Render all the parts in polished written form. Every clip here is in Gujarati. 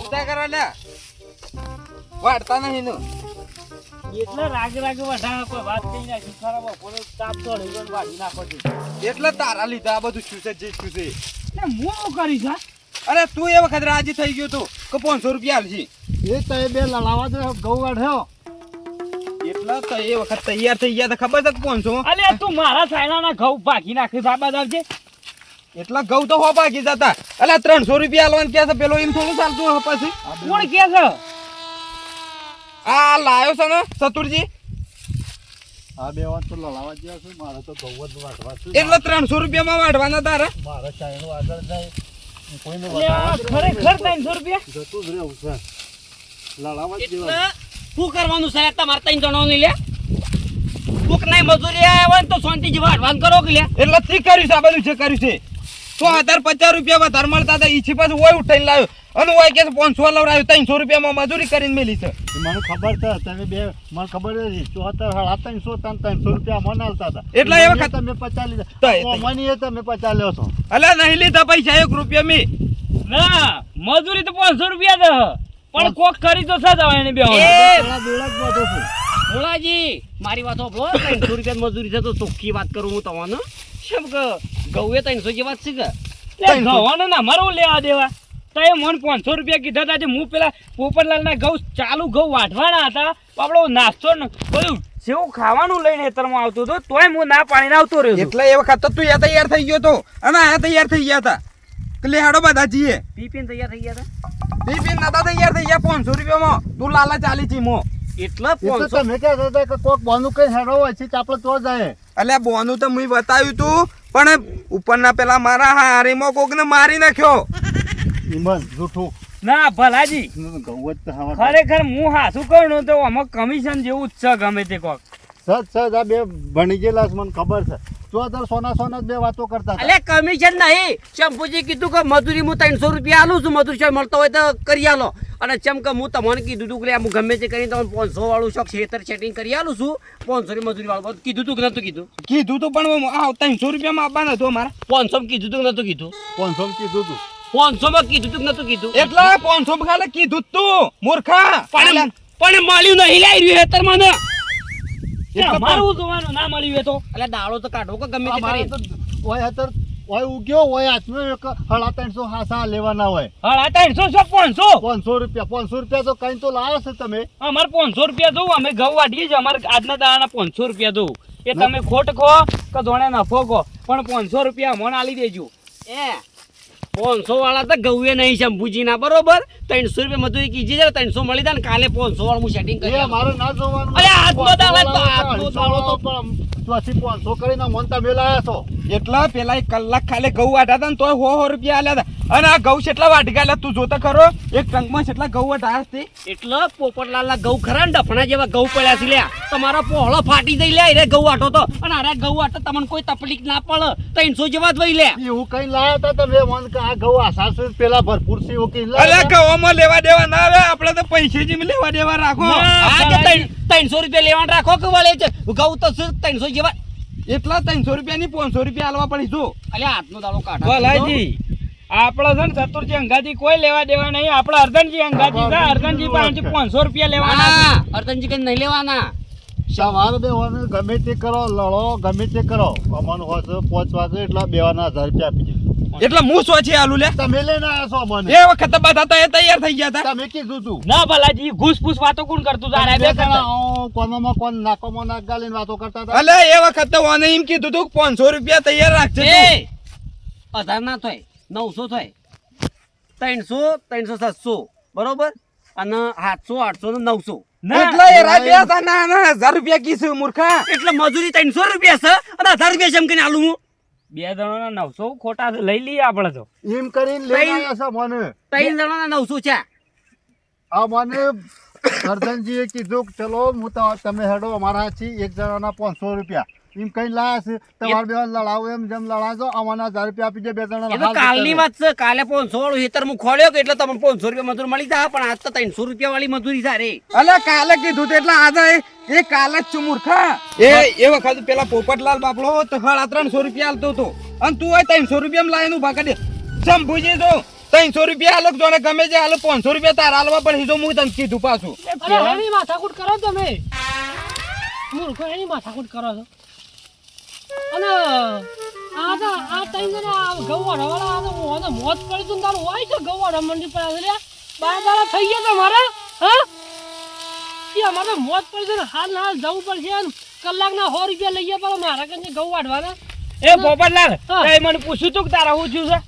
ઉતા કરો લે વાડતા નહીં નો એટલે રાગ વઢા કોઈ વાત કઈ નાખી ખરાબ બપોરે તાપ તો લઈ વાઢી નાખો છે એટલે તારા લીધા આ બધું શું છે જે શું છે એટલે હું કરી છે અરે તું એ વખત રાજી થઈ ગયો તો કે 500 રૂપિયા આલજી એ તો એ બે લડાવા દે ઘઉં વાઢ્યો એટલા તો એ વખત તૈયાર થઈ ગયા તો ખબર છે કે 500 અલે તું મારા સાયણાના ઘઉં ભાગી નાખી સાબાદ આવજે એટલા ઘઉં તો હો ભાગી જતા અલ્યા 300 રૂપિયા આલવાનું કે છે પેલો એમ થોડું ચાલતું હો પછી કોણ કે છે આ લાયો છે ને સતુરજી આ બે વાત તો લડાવા જ્યાં છે મારે તો ઘઉં જ વાઢવા છે એટલે 300 રૂપિયામાં વાઢવાના તારા મારે ચાઈનો આગળ જાય કોઈને અલે આ ખરેખર 300 રૂપિયા જતું જ રહેવું છે લડાવા જ એટલે જેવા શું કરવાનું સાહેબ તમારે ત્રણ જણો ની લે કોક નહીં મજૂરી આવ્યા હોય ને તો શાંતિથી વાઢવાન કરો કે લે એટલે તી કર્યું છે આ બધું જે કર્યું છે તો 1050 રૂપિયા વધારે મળતા હતા ઈછી પાછું ઓય ઉઠાઈને લાવ્યો અને ઓય કે 500 લવરાયો 300 રૂપિયામાં મજૂરી કરીને મેલી છે મને ખબર છે તમે બે મને ખબર હતી 74 300 રૂપિયા મને આલતા હતા એટલે એ વખત તમે 50 લીધા તો મને તમે 50 લ્યો છો અલ્યા નહીં લીધા પૈસા 1 રૂપિયા મી ના મજૂરી તો 500 રૂપિયા દે પણ કોક કરી તો સા જવાય ને બે થોડા બેડા જ બધો છે ભોળાજી મારી વાત સાંભળો 300 રૂપિયા મજૂરી છે તો ચોખ્ખી વાત કરું હું તમને કેમ કે ગૌએ 300 જેવા જ છે કે ઘઉં ના મારું લેવા દેવા તો એ મને 500 રૂપિયા કીધા હતા જે હું પેલા પોપટલાલના ઘઉં ચાલુ ઘઉં વાઢવાના હતા આપણો નાસ્તો ને બધું જેવું ખાવાનું લઈને હેતરમાં આવતો હતો તોય હું ના પાણીને આવતો રહ્યો છું. એટલે એ વખત તો તું તૈયાર થઈ ગયો તો અને આ તૈયાર થઈ ગયા હતા કે લે હાડો બધા જીએ પીપીને તૈયાર થઈ ગયા હતા પીપીન નતા તૈયાર થઈ ગયા 500 રૂપિયામાં તું લાલા ચાલી છી મો એટલે એ તો 500 તમે કહેતા હતા કે કોક બોનું કઈ હેડો હોય છે આપણે તો જાય અલ્યા બોનું તો મુઈ બતાવ્યું તું પણ ઉપરના પેલા મારા હારીમાં કોકને મારી નાખ્યો ઈમન જૂઠું ના ભલાજી ઘઉં જ તો હવા ખરેખર હું હાસું કહું ને તો આમાં કમિશન જેવું જ છે ગમે તે કોક સજ આ બે ભણી ગયેલા છે મને ખબર છે તો અત્યારે સોના જ બે વાતો કરતા હતા અલે કમિશન નહીં શંભુજી કીધું કે મજૂરી હું 300 રૂપિયા આલું છું મજૂરી છે મળતો હોય તો કરી આલો અને ચમ કે હું તમને કીધું તું કે હું ગમે તે કરીને તમને 500 વાળું શોખ ખેતર સેટિંગ કરી આલું છું 500 ની મજૂરી વાળું કીધું તું કે નતું કીધું કીધું તું પણ આ 300 રૂપિયામાં આપવાના હતું અમારા 500 માં કીધું તું કે નતું કીધું 500 કીધું તું 500 માં કીધું તું કે નતું કીધું એટલે 500 માં ખાલી કીધું જ તું મૂર્ખા પણ મળ્યું નહીં લાઈ રહ્યું હેતર મને મારું જોવાનું ના મળ્યું હોય તો એટલે દાડો તો કાઢો કે ગમે તે અમારે કરી તો ઓય અત્યારે ઓય ઉગ્યો ઓય હાથમાં એક 350 હાસા લેવાના હોય હા 300 500 રૂપિયા તો કઈ તો લાવ્યો છે તમે અમારે 500 રૂપિયા દઉં અમે ઘઉં વાઢીએ છીએ અમારે આજના દાડાના 500 રૂપિયા દઉં એ તમે ખોટ ખો કે ધોણે નફો ખો પણ 500 રૂપિયા મને આલી દેજો એ 500 વાળા તો ગૌએ નહીં શંભુજી ના બરોબર 300 રૂપિયા મજૂરી કીધી છે 300 મળી જાય ને કાલે 500 વાળું હું સેટિંગ કરી એ આલું. મારે ના જોવાનું અરે હાથનો દાડો તો હાથનો દાડો તો પણ ચોથી 500 કરીને મન તમે લાયા છો એટલા પેલા 1 કલાક ખાલી ઘઉં વાઢ્યા હતા ને તોય 100 રૂપિયા આલ્યા હતા અને આ ઘઉં કેટલા વાઢી ગયા તું જોતા ખરો એક ટંકમાં કેટલા ઘઉં વાઢ્યા છે એટલે પોપટલાલના ઘઉં ખરા ને ડફણા જેવા ઘઉં પડ્યા છે લ્યા તમારો પોહળો ફાટી જઈ લ્યા રે ઘઉં આટો તો અને અરે ઘઉં આટો તમને કોઈ તકલીફ ના પડે 300 જેવા જ વઈ લ્યા એવું કઈ લાયા હતા તમે મન કે આ ઘઉં આસાર છે પેલા ભરપૂર છે એવું કઈ અલ્યા લાયા ઘઉંમાં લેવા દેવા ના આવે આપણે તો પૈસે જ લેવા દેવા રાખો આ જે 300 રૂપિયા લેવાનું રાખો કે વળે છે ઘઉં તો છે 300 જેવા એટલા 300 રૂપિયાની 500 રૂપિયા આલવા પડી જો અલ્યા હાથનો દાડો કાઢા ભલાજી આપડે છે ને ચતુરજી અંગાથી કોઈ લેવા દેવા નહીં આપડે અર્ધનજી અંગાથી છે અર્ધનજી પાસેથી 500 રૂપિયા લેવાના હા અર્ધનજી કઈ નહીં લેવાના સવારે બેવાને ગમે તે કરો લડો ગમે તે કરો અમન હોય 5 વાગે એટલા બેવાના 1000 રૂપિયા આપી દે એટલે હું સોચી આલુ લે તમે લઈને આવ્યા છો મને એ વખત તો બધા તો એ તૈયાર થઈ ગયા હતા તમે કીધું તું ના ભલાજી ઘૂસપૂસ વાતો કોણ કરતું તારે બે કરતા કોનામાં કોણ નાકોમાં નાક ગાલીને વાતો કરતા હતા અલે એ વખત તો ઓને એમ કીધું તું કે 500 રૂપિયા તૈયાર રાખજે તું. એ 1000 ના થાય 900 થાય 300 300 700 બરોબર અને 700 800 ને 900 એટલે એ રાડ્યા હતા ના ના 1000 રૂપિયા કીધું મૂર્ખા એટલે મજૂરી 300 રૂપિયા છે અને 1000 રૂપિયા જેમ કરીને આલું હું બે જણાના 900 ખોટા લઈ લઈએ આપણે તો એમ કરીને લઈને આવ્યા છો મને 3 જણાના 900 છે આ મને અર્જનજીએ કીધું કે ચલો હું તો તમે હેડો અમારા છી એક જણાના 500 રૂપિયા એમ કઈ લાયા છે તમારે બે લડાવો એમ જેમ લડાજો અમારા 1000 રૂપિયા આપી દે બે એ તો કાલની વાત છે કાલે 500 વાળું હેતર હું ખોલ્યો કે એટલે તમને 500 રૂપિયા મજૂરી મળી જાય પણ આજ તો 300 રૂપિયા વાળી મજૂરી છે રે અલે કાલે કીધું તે એટલે આજે એ કાલે જ છું મૂર્ખા એ વખત પેલા પોપટલાલ બાપડો તો 350 રૂપિયા આલતો હતો અને તું 300 રૂપિયામાં લાવીને ઉભા કરી દે શંભુજી જો 300 રૂપિયા આલો જોને ગમે તે આલો 500 રૂપિયા તારા આલવા પડે જો હું તને કીધું પાછું અરે એની માથાકૂટ કરો તમે મૂર્ખો એની માથાકૂટ કરો છો અને આ તઈ જણા ગૌવાડા વાળા મોત પડી તું તારું હોય છે ગૌવાડા મંડી પર લે બાર દાડા થઈ ગયા તમારા હા એ અમારે મોત પડી છે ને હાલ જવું પડશે ને કલાકના 100 રૂપિયા લઈએ પણ મારા કને ગૌ વાઢવાના એ પોપટલાલ હા. તે મને પૂછ્યું તું કે તારા હું છું છે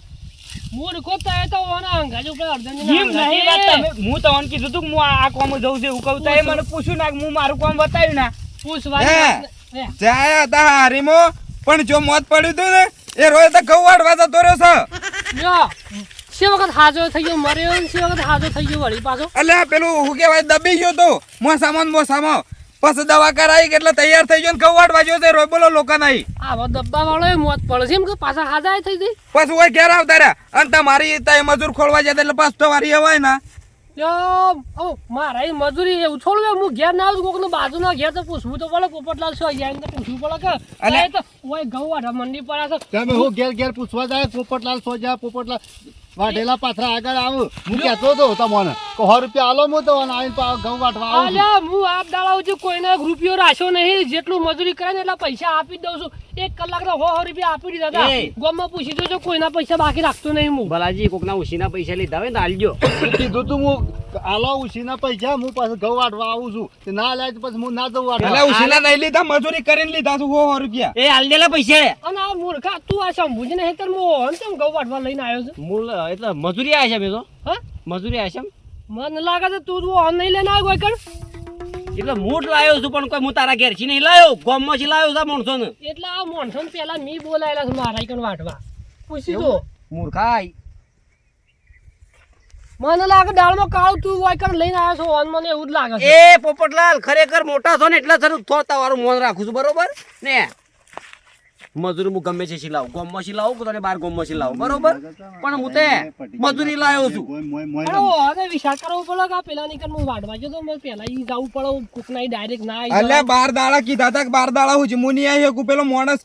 મૂર્ખો તાય તો ઓના અંગાજ ઉપર અર્ધન એમ નહીં વાત તમે હું તમને કીધું તું કે હું આ કોમ જઉં છું એવું કહું તો મને પૂછ્યું ના કે હું મારું કામ બતાવ્યું ના પૂછવાની જાય હતા હારીમો પણ જો મોત પડ્યું તું ને એ રોય તો ઘઉં વાળવા જતો રહ્યો છે જો સે વખત હાજો થઈ ગયો મર્યો ને સે વખત હાજો થઈ ગયો વળી પાછો અલ્યા પેલું હું કહેવાય દબી ગયો તો મોસામાં પછી દવા કરાઈ એટલે તૈયાર થઈ ગયો ને ઘઉં વાળવા ગયો છે રોય બોલો લોકો નહીં આવો ડબ્બા વાળો એ મોત પડે છે એમ કે પાછા હાજા થઈ ગઈ પછી ઓય ઘેર આવતા રહ્યા અને તમારી તય મજૂર ખોલવા જતા એટલે પાછો તમારી હવાય ના ઓ મારા એ મજૂરી એવું છોડવે હું ઘેર ના આવું કોકનો બાજુના ઘેર તો પૂછવું તો પડે પોપટલાલ છો જાય તો પૂછવું પડે કે અલે. આ તો ઓય ઘઉં વાઢા મંડી પર આ તો તમે હું ઘેર પૂછવા જાય પોપટલાલ સોજા પોપટલાલ વાઢેલા પાથરા આગળ આવું હું કહેતો હતો તમને કે 100 રૂપિયા આલો હું તો આવીને ઘઉં વાટવા આવું છું. અલ્યા હું આપ દાડાવું છું કોઈને એક રૂપિયો રાખ્યો નહીં જેટલું મજૂરી કરે ને એટલા પૈસા આપી જ દઉં છું 1 કલાકના 100 રૂપિયા આપી દીધા હતા એ. ગામમાં પૂછી જોજો કોઈના પૈસા બાકી રાખતો નહીં હું ભલાજી કોકના ઉછીના પૈસા લીધા હોય ને આલજો હું કીધું તું હું આલો ઉછીના પૈસા હું પાછું ઘઉં વાટવા આવું છું તે ના લે તો પછી હું ના જઉં એટલે વાટવા ઉસીના નહીં લીધા મજૂરી કરીને લીધા છું 100 રૂપિયા એ આલ દેલા પૈસા અને આ મૂર્ખા તું આ શંભુજીને હેતર હું અંતમ ઘઉં વાટવા લઈને આવ્યો છું મૂળ એટલે મજૂરી આવ્યા છે મેં તો હા મજૂરી આવ્યા છે મને લાગે છે તું ઓન નહીં લઈને આવ્યો કોઈ કણ એટલે મૂળ લાવ્યો છું પણ કોઈ હું તારા ઘેરથી નહીં લાવ્યો ગામમાંથી લાવ્યો છે માણસો ને એટલે આ મોણસો પેલા મી બોલાયેલા છે મારા કણ વાટવા પૂછી જો મૂર્ખાઈ મને લાગે દાળમાં કાળું તું હોય કણ લઈને આવ્યો છો ઓન મને એવું જ લાગે છે એ પોપટલાલ ખરેખર મોટા છો ને એટલે સર થોડા વાળું મોન રાખું છું બરોબર ને મજૂરી હું ગમે છે સિલાવું ગામમાં સિલાવું કે તને બાર ગામમાં સિલાવું બરોબર પણ હું તે મજૂરી લાવ્યો છું અરે ઓને વિચાર કરવો પડે કે આ પેલા ની કણ હું વાટવા જો તો મને પેલા ઈ જવું પડે કોક ના ડાયરેક્ટ ના આવી અલ્યા 12 દાડા કીધા તા કે 12 દાડા હું છું મુની આવી શકું પેલો માણસ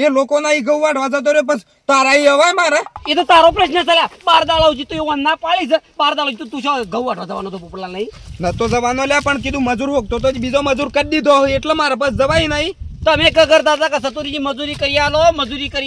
એ લોકો ના ઘઉં વાળવા જતો રહ્યો પછી તારા ઈ હવાય મારે એ તો તારો પ્રશ્ન ચાલ્યા 12 દાડા ઉજી તો એવું ના પાડી છે 12 દાડા ઉજી તું શું ઘઉં વાટવા જવાનો તો પોપટલાલ નહીં નતો જવાનો લ્યા પણ કીધું મજૂર હોકતો તો જ બીજો મજૂર કરી દીધો હોય એટલે મારે બસ જવાય નહીં તમે ક કરતા હતા કે સતુરીજી મજૂરી કરી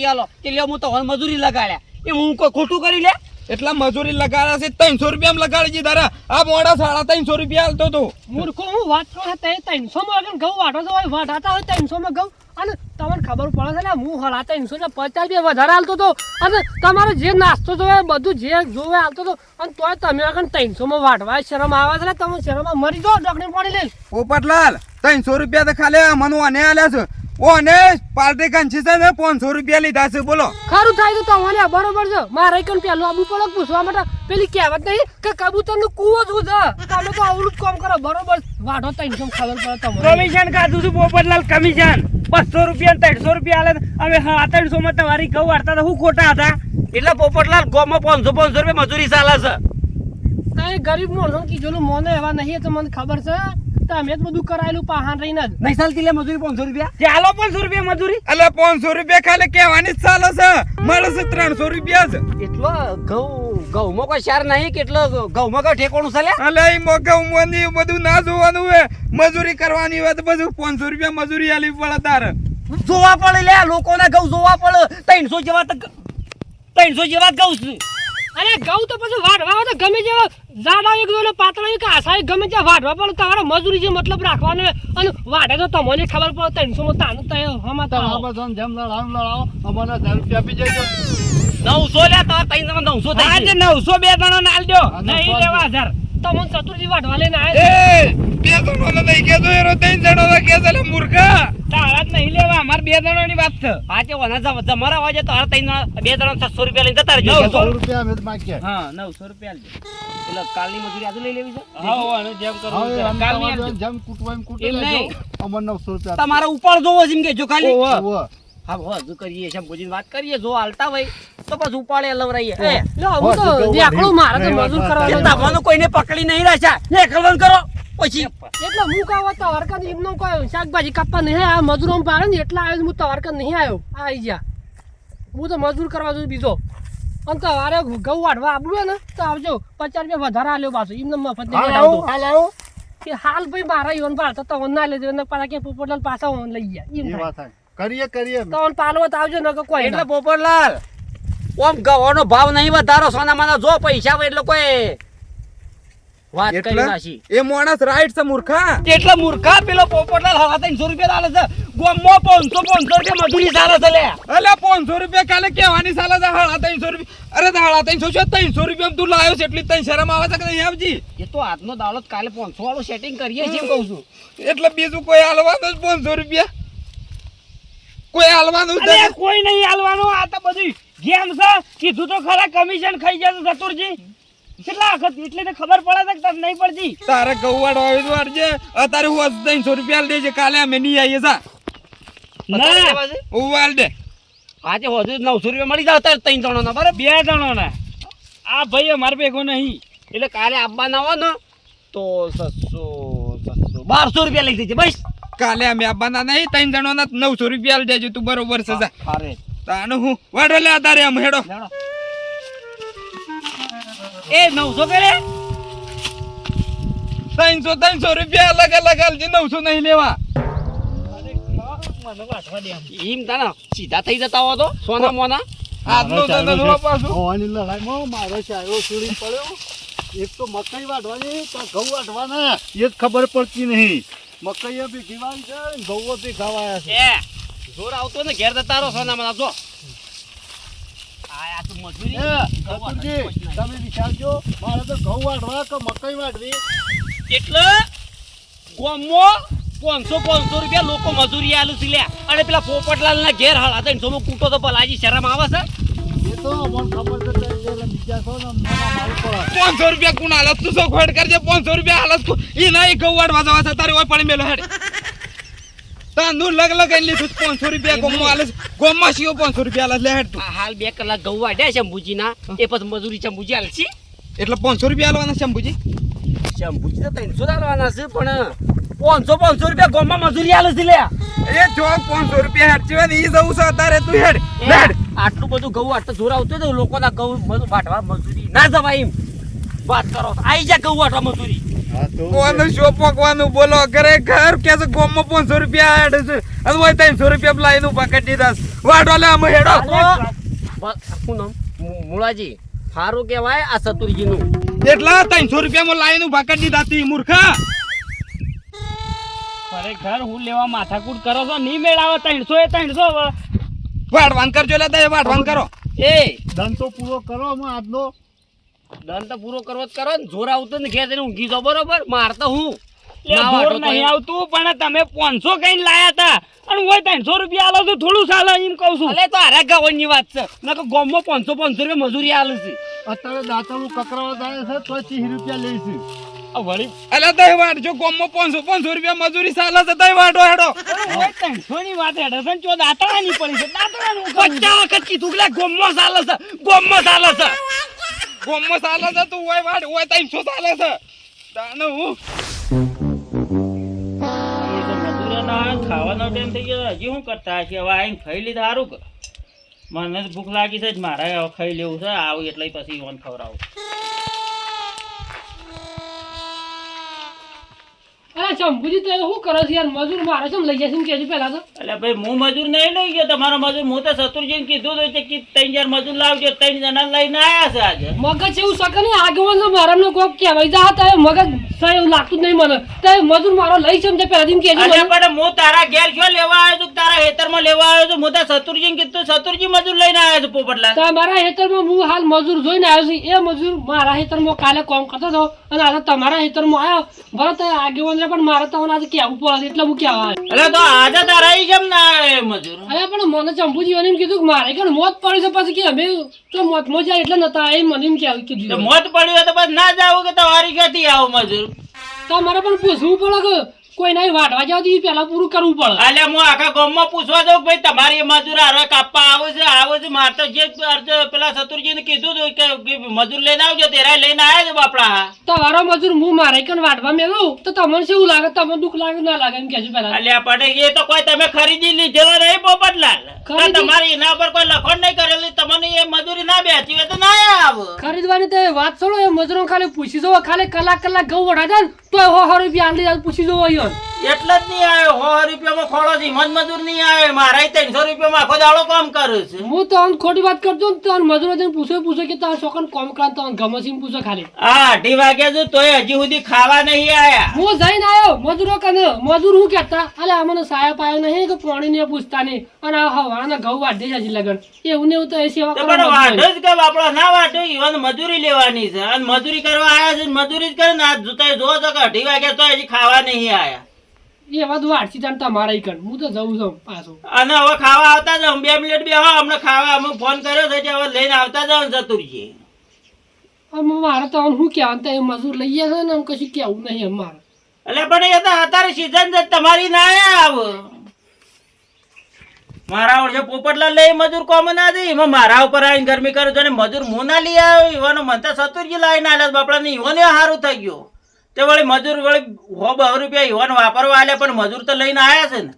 આલો કે લ્યો હું તો હવે મજૂરી લગાડ્યા એ હું કોઈ ખોટું કરી લે એટલા મજૂરી લગાડ્યા છે 300 રૂપિયા લગાડી દીધા આ મોડા 350 રૂપિયા હાલતો તો મૂર્ખો હું વાત કરું તે 300 માં આગળ ઘઉં વાટો તો હોય વાટાતા હોય 300 માં ઘઉં અને તમને ખબર પડે છે ને હું હલા 350 રૂપિયા વધારે હાલતો તો અને તમારે જે નાસ્તો જોવે બધું જે જોવે હાલતો તો અને તોય તમે આગળ 300 માં વાટવા શરમ આવે છે ને તમે શરમમાં મરી જાઓ ડોકને પાણી લઈને પોપટલાલ 300 રૂપિયા તો ખાલી મને ઓને આલ્યા છે ઓને પાર્ટી કંચી છે ને 500 રૂપિયા લીધા છે બોલો ખરું થાય તો તમારે બરોબર છે મારે કણ પેલું આબુ પડે પૂછવા માટે પેલી કહેવત નહીં કે કબૂતર નું કૂવો જ છે તમે તો આવડું જ કામ કરો બરોબર વાટો 300 ખબર પડે તમને કમિશન કાઢું છું પોપટલાલ કમિશન 200 રૂપિયા 300 રૂપિયા આલે અમે 300 માં તમારી ઘઉં વાળતા હતા હું ખોટા હતા એટલે પોપટલાલ ગામમાં 500 રૂપિયા મજૂરી ચાલે છે કઈ ગરીબ માણસો કીધું મોને એવા નહીં તો મને ખબર છે તમે જ બધું કરાયેલું પાહાન રહીને જ નહીં ચાલતી લે મજૂરી 500 રૂપિયા ચાલો 500 રૂપિયા મજૂરી અલ્યા 500 રૂપિયા ખાલી કહેવાની જ ચાલે છે મળે છે 300 રૂપિયા છે એટલો ઘઉંમાં કોઈ શાર નહીં કેટલો ઘઉંમાં કોઈ ઠેકોણું ચાલે અલ્યા ઈ મોકા ઉમરની બધું ના જોવાનું હોય મજૂરી કરવાની હોય તો બધું 500 રૂપિયા મજૂરી આલી પડે તારે જોવા પડે લે લોકોના ઘઉં જોવા પડે 300 જેવા જ ઘઉં છે અરે ઘઉં તો પછી વાઢવા હોય તો ગમે જેવા જાડા એક દોને પાતળા એક આશા ગમે ત્યાં વાઢવા પડે તમારે મજૂરી જે મતલબ રાખવાનો હોય અને વાઢે તો તમને ખબર પડે 300 માં તાનું તય હમા તો જેમ લડાવો અમારા 1000 રૂપિયા આપી જજો 900 લે તાર 900 થાય આજે 900 બે જણો ને આલ દો નહીં લેવા 1000 તમને ચતુર્થી વાઢવા લઈને આવ્યા એ બે જણોને નહીં કહેતો એરો 3 જણોને કહે છે લે મૂર્ખા તારા જ નહીં લેવા અમાર બે જણોની વાત છે આજે વના જમરા વાજે તો આ ત્રણ બે જણા 600 રૂપિયા લઈને જતા રહેજો 100 રૂપિયા અમે માગ્યા હા 900 રૂપિયા આલજો એટલે કાલની મજૂરી આજે લઈ લેવી છે હા અને જેમ કરવું હવે છે. કાલની આલજો. જેમ કૂટવા એમ કૂટી એમ લેજો નહીં. અમને 900 રૂપિયા તમારા ઉપર જોવો છે એમ કે જો ખાલી ઓહો. હા હજુ કરીએ છે પૂછીને વાત કરીએ જો હાલતા હોય તો પછી ઉપાડે લવરાઈએ એ લો હું તો દેખડું મારે તો મજૂર કરવાનો તમારું કોઈને પકડી નહીં રાખ્યા ને કલવન કરો પછી એટલે હું કાવ તો હરકત એમનો કોઈ શાકભાજી કાપવા નહીં આ મજૂરો પાડે ને એટલા આવ્યો હું તો હરકત નહીં આવ્યો આ આવી જા હું તો મજૂર કરવા છું બીજો અને તમારે ઘઉં વાઢવા આવવું હોય ને તો આવજો 50 રૂપિયા વધારે આલ્યો પાછું એમને મફત નહીં હાલ આવતો આવો કે હાલ ભાઈ મારા ઈવન પાડતા તો ના લેજો ને પાછા કે પોપટલાલ પાછા ઓન લઈ ગયા એમ એ થાય. વાત થાય. કરીએ તો ઓન પાલવો તો આવજો ને કે કોઈ એટલે ના. પોપટલાલ ઓમ ગવાનો ભાવ નહીં વધારો સોના માના જો પૈસા હોય એટલે કોઈ વાત કરી એટલે નાખી એ માણસ રાઈટ છે મૂર્ખા. એટલે મૂર્ખા પેલો પોપટલાલ 350 રૂપિયા આલે છે ગોમમાં 500 રૂપિયા મજૂરી ચાલે છે લે અલ્યા 500 રૂપિયા કાલે કેવાની સાલા છે 350 રૂપિયા. અરે 350 છે 300 રૂપિયા તું લાવ્યો છે એટલી તને શરમ આવે છે કે નહીં આવજી? એ તો આજનો દાવત કાલે 500 વાળું સેટિંગ કરીએ છીએ એમ કહું છું એટલે બીજું કોઈ હાલવાનું જ 500 રૂપિયા કોઈ હાલવાનું જ અરે નથી. કોઈ નહીં હાલવાનું આ તો બધું ગેમ છે કીધું તો ખરા કમિશન ખાઈ જશે સતુરજી કેટલા વખત એટલે તો ખબર પડે છે કે તને નહીં પડતી તારે ગૌવાડ હોય તો વાળજે. અત્યારે હું 300 રૂપિયા આલી દેજે કાલે અમે નહીં આવીએ જા ના ઉવાલ દે. આજે હજુ 900 રૂપિયા મળી જાવ તારે 3 જણોના બરાબર 2 જણોના આ ભાઈ અમારે ભેગો નહીં એટલે કાલે આપવાના હોય ને તો 1200 રૂપિયા લઈ દેજે બસ કાલે અમે આવવાના નહીં 3 જણોના 900 રૂપિયા આલી દેજો તું બરોબર છે જા. અરે તાનું હું વાડો લે તારે આમ હેડો. એ 900 કરે 300 રૂપિયા અલગ અલગ આલજે 900 નહીં લેવા. મને વાંચવા દે આમ. એમ તાના સીધા થઈ જતા હો તો સોના મોના આજનો ધંધો પાછું હવાની લડાઈમાં મારો ચાયો છોડી પડ્યો. એક તો મકાઈ વાઢવાની તો ઘઉં વાઢવાના એ જ ખબર પડતી નહીં. મકાઈ ભેગી વાળી છે ને ઘઉં ભેગા વાયા છે. એ જોર આવતો ને ઘેર જતા રહો સોના મોના જો આ તો મજૂરી કપૂરજી, તમે વિચારજો મારે તો ઘઉં વાઢવા કે મકાઈ વાઢવી. એટલે ગોમમાં 500 રૂપિયા લોકો મજૂરી આલુ છે લ્યા અને પેલા પોપટલાલ ના ઘેર 350 માં કૂટો તો ભલાજી શરમ આવે છે એ તો મને ખબર છે કે એટલે બીજા છો ને મને મારું પડે. 500 રૂપિયા કોણ હાલત તું શોખ હેડ કરજે 500 રૂપિયા હાલત એ નહીં ગૌવાડ વાજવા છે તારે ઓય પડી મેલો હેડ તાંદુ લગ લગ એને લીધું 500 રૂપિયા ગોમમાં હાલે ગોમમાં સીઓ 500 રૂપિયા હાલે લે હેડ તું. આ હાલ 2 કલાક ઘઉં વાઢ્યા શંભુજી ના એ પછી મજૂરી શંભુજી આલશી એટલે 500 રૂપિયા હાલવાના શંભુજી. શંભુજી તો 300 આલવાના છે પણ 500 રૂપિયા ગોમમાં મજૂરી આલે છે લ્યા એ જો 500 રૂપિયા હેડ છે ને ઈ જવું છે તારે તું હેડ હેડ. આટલું બધું ઘઉં વાટતા જોર આવતું તો લોકોના ઘઉં વાટવા મજૂરી ના જવાય એમ વાત કરો આઈ જા ઘઉં વાટવા મજૂરી હા તો કોનું શું પકવાનું બોલો ખરેખર કે છે ગોમમાં 500 રૂપિયા હેડ છે અને ઓય 300 રૂપિયા લાઈન ઉભા કરી દીધા વાડો લે અમે હેડો. શું નામ મુળાજી સારું કહેવાય આ સતુરજીનું એટલા 300 રૂપિયામાં લાઈન ઉભા કરી દીધા તી મૂર્ખા. ખરેખર હું લેવા માથાકૂટ કરો છો નહીં મેળાવો 300 એ 300 હવે વાડવાન કરજો લે તે વાડવાન કરો. એ ધન તો પૂરો કરો અમે આજનો. દંડ તો પૂરો કરવો જ કરો ને જોર આવતો ને ઘેર જઈને ઊંઘી જાઓ બરોબર મારતો હું લે ના જોર વાટો તો નહીં એમ. આવતું પણ તમે 500 કઈ લાયા હતા અને હું 300 રૂપિયા આલો તો થોડું ચાલે એમ કહું છું અલે તો આરા ગાવણની વાત છે ના તો ગામમાં 500 રૂપિયા મજૂરી આલે છે અત્યારે દાંતણું કકરાવા જાય છે તો 30 રૂપિયા લઈશું. આ વળી અલા તઈ વાડજો ગોમમાં 500 રૂપિયા મજૂરી ચાલે છે તઈ વાડો હેડો. ઓય 300 ની વાત હેડે છે ચો દાતરાની પડી છે દાતરાનું કહું છું. 50 વખત કીધું કે લે ગોમમાં ચાલે છે ગોમમાં ચાલે છે ગોમમાં ચાલે છે તું ઓય વાડ ઓય 300 ચાલે છે તાને હું એ તો મજૂરોના ખાવાનો ટાઈમ થઈ ગયો હજી શું કરતા હશે હવે આઈને ખાઈ લીધા સારું કે મને જ ભૂખ લાગી છે જ મારે હવે ખાઈ લેવું છે આવું એટલે પછી ઓન ખવડાવું અરે શંભુજી તો શું કરો છો યાર મજૂર મારે છે લઈ જશે કેજો પહેલા તો એટલે ભાઈ હું મજૂર નહીં લઈ ગયો તમારો મજૂર હું તો શત્રુજીને કીધું હતું કે 3 મજૂર લાવજો 3 જણા લઈને આવ્યા છે આજે મગજ એવું શકે ને આગેવાન તો મારા કોક કહેવાય જા હતા મગજ સહી એવું લાગતું જ નહીં મને તો મજૂર મારો લઈ છે તે પહેલા કેજો અરે પણ હું તારા ઘેર શું લેવા આવ્યો છું તારા ખેતરમાં લેવા આવ્યો છું હું તો શત્રુજીને કીધું શત્રુજી મજૂર લઈને આવ્યો છું પોપટલાલ તમારા ખેતરમાં હું હાલ મજૂર જોઈને આવ્યો છું એ મજૂર મારા ખેતરમાં કાલે કામ કરતો હતો અને આજે તમારા ખેતરમાં આવ્યો ભલે તો આગેવાન પણ મારે તો આજે કહેવું પડે એટલે હું કહેવા આવ્યો અરે તો આજે તારા ઈ કેમ ના આવ્યો એ મજૂર અરે પણ મને ચંપુજી એમ કીધું કે મારે કે મોત પડી છે પછી કે અમે તો મોતમાં જાય એટલે નતા એ મને એમ તો કીધું મોત પડ્યું હોય તો બસ ના જાવ કે તમારી ક્યાંથી આવો મજૂર તો મારે પણ પૂછવું પડે કે કોઈ નહીં વાટવા જાવ તો એ પહેલા પૂરું કરવું પડે અલે હું આખા ગામમાં પૂછવા જાઉં કે ભાઈ તમારી એ મજૂર હારે કાપવા આવે છે મારે તો જે પેલા શત્રુજીને કીધું હતું કે મજૂર લઈને આવજો તેરા લઈને આવ્યા છે બાપડા તમારો મજૂર હું મારે કન વાટવા મેલું તો તમને શું લાગે તમને દુઃખ લાગે ના લાગે એમ કહેજો પહેલા અલ્યા પડે એ તો કોઈ તમે ખરીદી લીધેલો નહીં પોપટલાલ ખરીદી? તમારી એના પર કોઈ લખણ નહીં કરેલી તમને એ મજૂરી ના બેસી હોય તો ખરીદવાની તો એ વાત છોડો, એ મજૂરો ખાલી પૂછી જોવો, ખાલી કલાક ઘઉં વઢાતા ને તોય 100 રૂપિયા આલી જાય, પૂછી જોવો યાર. એટલે જ નહીં આવ્યો 100 રૂપિયામાં ખોળો છે મજૂર નહીં આવે મારા 300 રૂપિયામાં આખો દાડો કામ કરે છે. હું તો આમ ખોટી વાત કરતો ને તો મજૂરો જઈને પૂછો કે તારા છોકરાને કોમ કરા, તો ગમે છે એમ પૂછો ખાલી. આ 8 વાગ્યા જો તોય હજી સુધી ખાવા નહીં આયા. હું જઈને આવ્યો મજૂરો કને, મજૂર હું કહેતા અલે અમને સાહેબ આવ્યો નહીં કે પાણી ને પૂછતા નહીં, અને આ હવાના ઘઉં વાઢે છે હજી લગન એવું ને એવું તો એ સેવા તો કરવા પણ મજૂર વાઢો જ કે બાપડો ના વાઢો ઈવન મજૂરી લેવાની છે અને મજૂરી કરવા આયા છે ને મજૂરી જ કરે ને આ જોતા જો તો કે 8 વાગ્યા તો હજી ખાવા નહીં આયા. એ વાત વાટસી તાન તમારા કણ, હું તો જઉં છું પાછો. અને હવે ખાવા આવતા જાવ 2 મિનિટ બેહો હમણાં ખાવા અમે ફોન કર્યો છે એટલે હવે લઈને આવતા જાવ ને ચતુરજી. મારે તો આમ શું કહેવાનું, તો એ મજૂર લઈ ગયા છે ને આમ કશું કહેવું નહીં અમારે. એટલે પણ એ તો અત્યારે સીઝન છે તમારી ના આવ મારા ઓળખે પોપટલાલ લઈ મજૂર કોમ ના દે એમાં મારા ઉપર આવીને ગરમી કરે છે અને મજૂર હું ના લઈ આવ્યો ઈવાનો મને તો ચતુરજી લાવીને આલ્યા બાપડા ને ઈવોને સારું થઈ ગયો તે વળી મજૂર વળી 100 રૂપિયા ઈવોને વાપરવા આલ્યા પણ મજૂર તો લઈને આવ્યા છે ને